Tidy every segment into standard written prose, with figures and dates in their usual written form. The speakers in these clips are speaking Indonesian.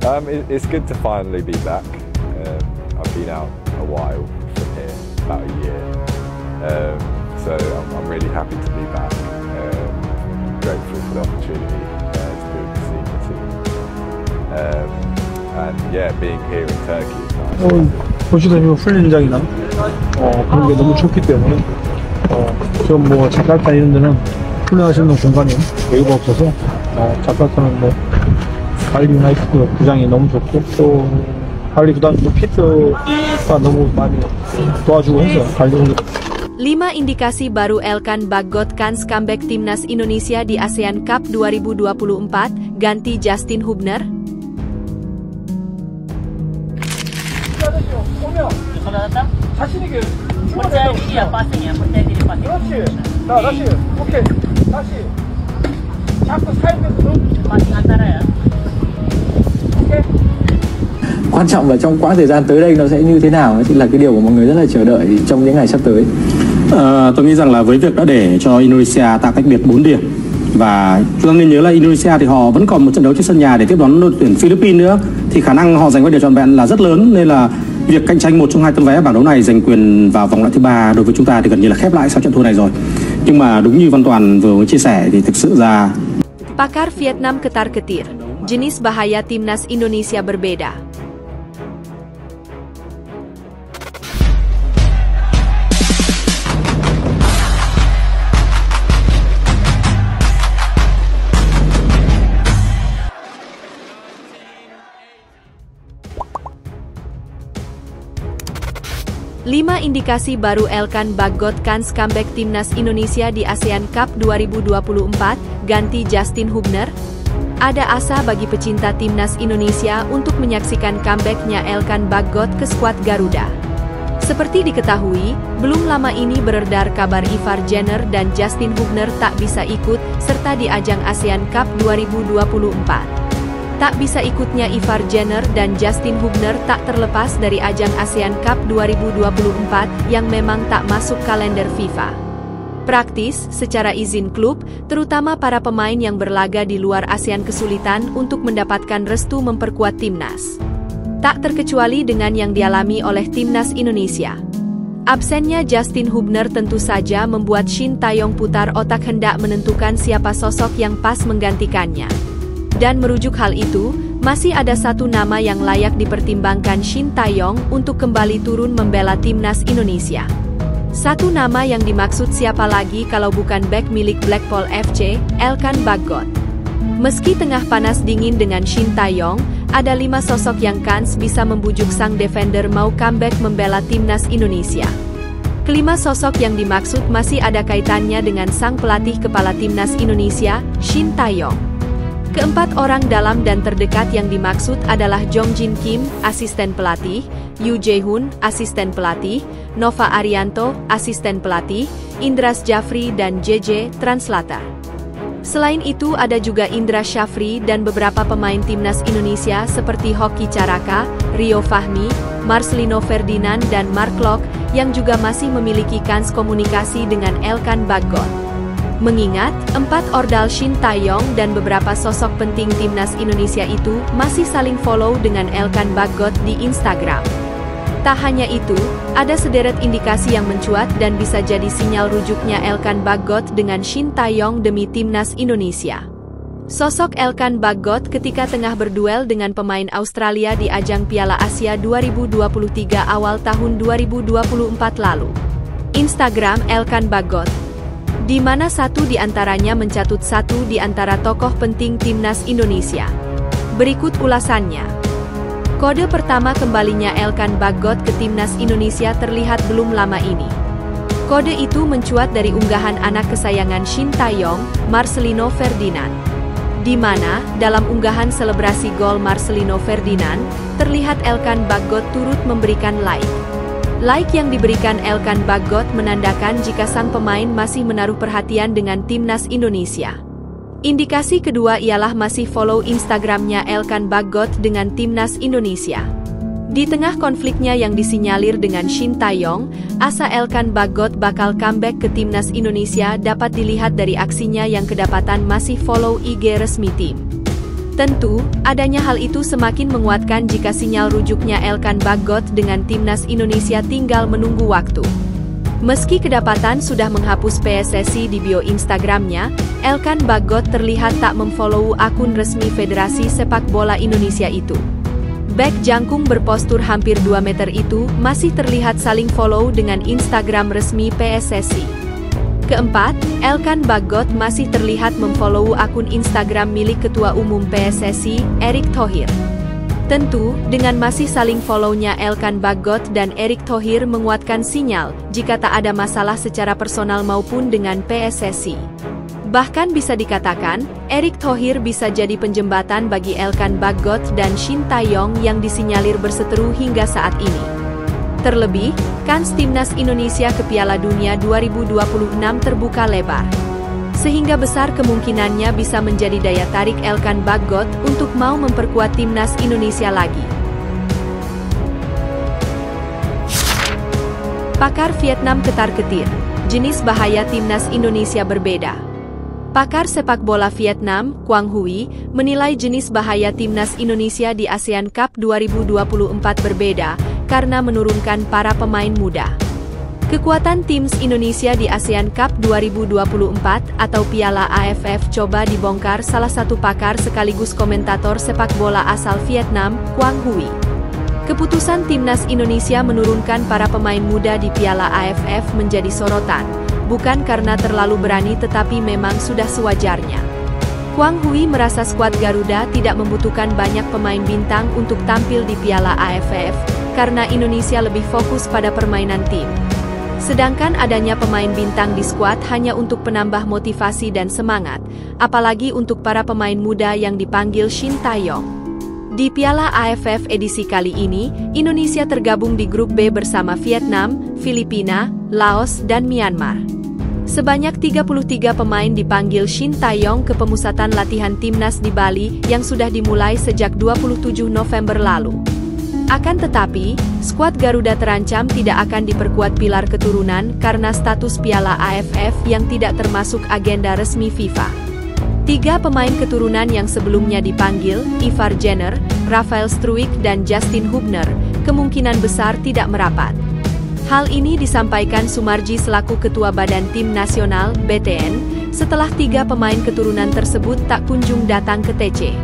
It's good to finally be back. I've been out a while from here, about a year. So I'm really happy to be back. Grateful for the opportunity to be with the senior team. And yeah, being here in Turkey is nice. 보시다시피 훈련장이나 그런 게 너무 좋기 때문에 좀 뭐 자카르타 이런 데는 훈련하시는 공간이 여유가 없어서 자카르타는 뭐 발리 유나이티드 구장이 너무 좋고 또 발리 구단도 피트가 너무 많이 도와주고 해서 발리 5 indikasi baru Elkan Bagot kans comeback timnas Indonesia di ASEAN Cup 2024, ganti Justin Hubner. Quan trọng là trong quãng thời gian tới đây nó sẽ như thế nào thì là cái điều mà mọi người rất là chờ đợi trong những ngày sắp tới. Tôi nghĩ rằng là với việc đã để cho Indonesia tạo cách biệt 4 điểm và chúng ta nên nhớ là Indonesia thì họ vẫn còn một trận đấu trên sân nhà để tiếp đón đội tuyển Philippines nữa, thì khả năng họ giành vé trọn vẹn là rất lớn, nên là việc cạnh tranh một trong 2 tấm vé bảng đấu này giành quyền vào vòng loại thứ 3 đối với chúng ta thì gần như là khép lại sau trận thua này rồi. Nhưng mà đúng như Văn Toàn vừa mới chia sẻ thì thực sự ra Pakar Vietnam ketar-ketir, jenis bahaya timnas Indonesia berbeda. Lima indikasi baru Elkan Bagot kans comeback timnas Indonesia di ASEAN Cup 2024, ganti Justin Hubner. Ada asa bagi pecinta timnas Indonesia untuk menyaksikan comebacknya Elkan Bagot ke skuad Garuda. Seperti diketahui, belum lama ini beredar kabar Ivar Jenner dan Justin Hubner tak bisa ikut serta di ajang ASEAN Cup 2024. Tak bisa ikutnya Ivar Jenner dan Justin Hubner tak terlepas dari ajang ASEAN Cup 2024 yang memang tak masuk kalender FIFA. Praktis, secara izin klub, terutama para pemain yang berlaga di luar ASEAN kesulitan untuk mendapatkan restu memperkuat timnas. Tak terkecuali dengan yang dialami oleh timnas Indonesia. Absennya Justin Hubner tentu saja membuat Shin Taeyong putar otak hendak menentukan siapa sosok yang pas menggantikannya. Dan merujuk hal itu, masih ada satu nama yang layak dipertimbangkan Shin Taeyong untuk kembali turun membela timnas Indonesia. Satu nama yang dimaksud siapa lagi kalau bukan bek milik Blackpool FC, Elkan Bagot. Meski tengah panas dingin dengan Shin Taeyong, ada 5 sosok yang kans bisa membujuk sang defender mau comeback membela timnas Indonesia. Kelima sosok yang dimaksud masih ada kaitannya dengan sang pelatih kepala timnas Indonesia, Shin Taeyong. Keempat orang dalam dan terdekat yang dimaksud adalah Jong Jin Kim, asisten pelatih, Yu Jae-hoon, asisten pelatih, Nova Arianto, asisten pelatih, Indras Jafri dan JJ, translator. Selain itu ada juga Indra Syafri dan beberapa pemain timnas Indonesia seperti Hoki Caraka, Rio Fahmi, Marcelino Ferdinand dan Mark Locke yang juga masih memiliki kans komunikasi dengan Elkan Bagot. Mengingat, 4 ordal Shin Taeyong dan beberapa sosok penting timnas Indonesia itu masih saling follow dengan Elkan Bagot di Instagram. Tak hanya itu, ada sederet indikasi yang mencuat dan bisa jadi sinyal rujuknya Elkan Bagot dengan Shin Taeyong demi timnas Indonesia. Sosok Elkan Bagot ketika tengah berduel dengan pemain Australia di ajang Piala Asia 2023 awal tahun 2024 lalu. Instagram Elkan Bagot, di mana satu di antaranya mencatut satu di antara tokoh penting timnas Indonesia. Berikut ulasannya. Kode pertama kembalinya Elkan Bagot ke timnas Indonesia terlihat belum lama ini. Kode itu mencuat dari unggahan anak kesayangan Shin Taeyong, Marcelino Ferdinand. Di mana, dalam unggahan selebrasi gol Marcelino Ferdinand, terlihat Elkan Bagot turut memberikan like. Like yang diberikan Elkan Bagot menandakan jika sang pemain masih menaruh perhatian dengan timnas Indonesia. Indikasi kedua ialah masih follow Instagramnya Elkan Bagot dengan timnas Indonesia. Di tengah konfliknya yang disinyalir dengan Shin Taeyong, asa Elkan Bagot bakal comeback ke timnas Indonesia dapat dilihat dari aksinya yang kedapatan masih follow IG resmi tim. Tentu, adanya hal itu semakin menguatkan jika sinyal rujuknya Elkan Bagot dengan timnas Indonesia tinggal menunggu waktu. Meski kedapatan sudah menghapus PSSI di bio Instagramnya, Elkan Bagot terlihat tak memfollow akun resmi Federasi Sepak Bola Indonesia itu. Bek jangkung berpostur hampir 2 meter itu masih terlihat saling follow dengan Instagram resmi PSSI. Keempat, Elkan Bagot masih terlihat memfollow akun Instagram milik Ketua Umum PSSI, Erick Thohir. Tentu, dengan masih saling follow-nya Elkan Bagot dan Erick Thohir menguatkan sinyal jika tak ada masalah secara personal maupun dengan PSSI. Bahkan bisa dikatakan, Erick Thohir bisa jadi penjembatan bagi Elkan Bagot dan Shin Tae-yong yang disinyalir berseteru hingga saat ini. Terlebih, kans timnas Indonesia ke Piala Dunia 2026 terbuka lebar. Sehingga besar kemungkinannya bisa menjadi daya tarik Elkan Bagot untuk mau memperkuat timnas Indonesia lagi. Pakar Vietnam ketar-ketir, jenis bahaya timnas Indonesia berbeda. Pakar sepak bola Vietnam, Quang Huy, menilai jenis bahaya timnas Indonesia di ASEAN Cup 2024 berbeda, karena menurunkan para pemain muda. Kekuatan tim Indonesia di ASEAN Cup 2024 atau Piala AFF coba dibongkar salah satu pakar sekaligus komentator sepak bola asal Vietnam, Quang Huy. Keputusan timnas Indonesia menurunkan para pemain muda di Piala AFF menjadi sorotan, bukan karena terlalu berani tetapi memang sudah sewajarnya. Quang Huy merasa skuad Garuda tidak membutuhkan banyak pemain bintang untuk tampil di Piala AFF, karena Indonesia lebih fokus pada permainan tim. Sedangkan adanya pemain bintang di skuad hanya untuk penambah motivasi dan semangat, apalagi untuk para pemain muda yang dipanggil Shin Tae-yong. Di Piala AFF edisi kali ini, Indonesia tergabung di grup B bersama Vietnam, Filipina, Laos, dan Myanmar. Sebanyak 33 pemain dipanggil Shin Tae-yong ke pemusatan latihan timnas di Bali yang sudah dimulai sejak 27 November lalu. Akan tetapi, skuad Garuda terancam tidak akan diperkuat pilar keturunan karena status Piala AFF yang tidak termasuk agenda resmi FIFA. 3 pemain keturunan yang sebelumnya dipanggil, Ivar Jenner, Rafael Struijk dan Justin Hubner, kemungkinan besar tidak merapat. Hal ini disampaikan Sumarji selaku Ketua Badan Tim Nasional, BTN, setelah 3 pemain keturunan tersebut tak kunjung datang ke TC.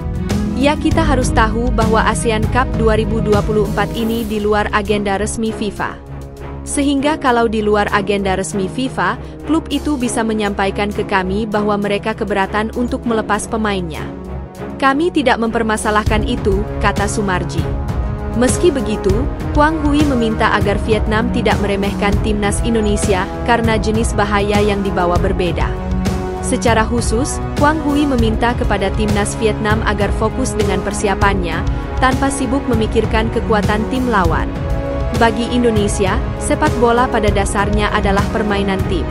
Ya, kita harus tahu bahwa ASEAN Cup 2024 ini di luar agenda resmi FIFA. Sehingga kalau di luar agenda resmi FIFA, klub itu bisa menyampaikan ke kami bahwa mereka keberatan untuk melepas pemainnya. Kami tidak mempermasalahkan itu, kata Sumarji. Meski begitu, Quang Huy meminta agar Vietnam tidak meremehkan timnas Indonesia karena jenis bahaya yang dibawa berbeda. Secara khusus, Quang Huy meminta kepada timnas Vietnam agar fokus dengan persiapannya, tanpa sibuk memikirkan kekuatan tim lawan. Bagi Indonesia, sepak bola pada dasarnya adalah permainan tim.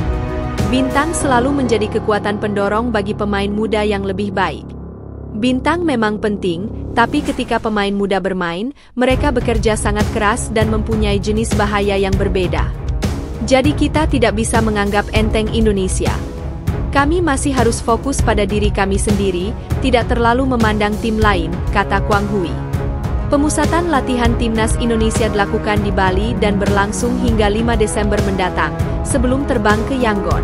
Bintang selalu menjadi kekuatan pendorong bagi pemain muda yang lebih baik. Bintang memang penting, tapi ketika pemain muda bermain, mereka bekerja sangat keras dan mempunyai jenis bahaya yang berbeda. Jadi kita tidak bisa menganggap enteng Indonesia. Kami masih harus fokus pada diri kami sendiri, tidak terlalu memandang tim lain, kata Quang Huy. Pemusatan latihan timnas Indonesia dilakukan di Bali dan berlangsung hingga 5 Desember mendatang, sebelum terbang ke Yangon.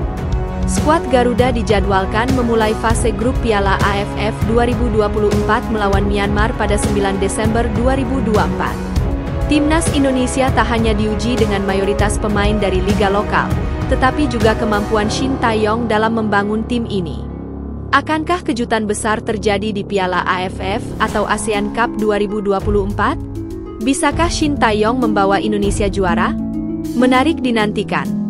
Skuad Garuda dijadwalkan memulai fase grup Piala AFF 2024 melawan Myanmar pada 9 Desember 2024. Timnas Indonesia tak hanya diuji dengan mayoritas pemain dari liga lokal, tetapi juga kemampuan Shin Tae-yong dalam membangun tim ini. Akankah kejutan besar terjadi di Piala AFF atau ASEAN Cup 2024? Bisakah Shin Tae-yong membawa Indonesia juara? Menarik dinantikan.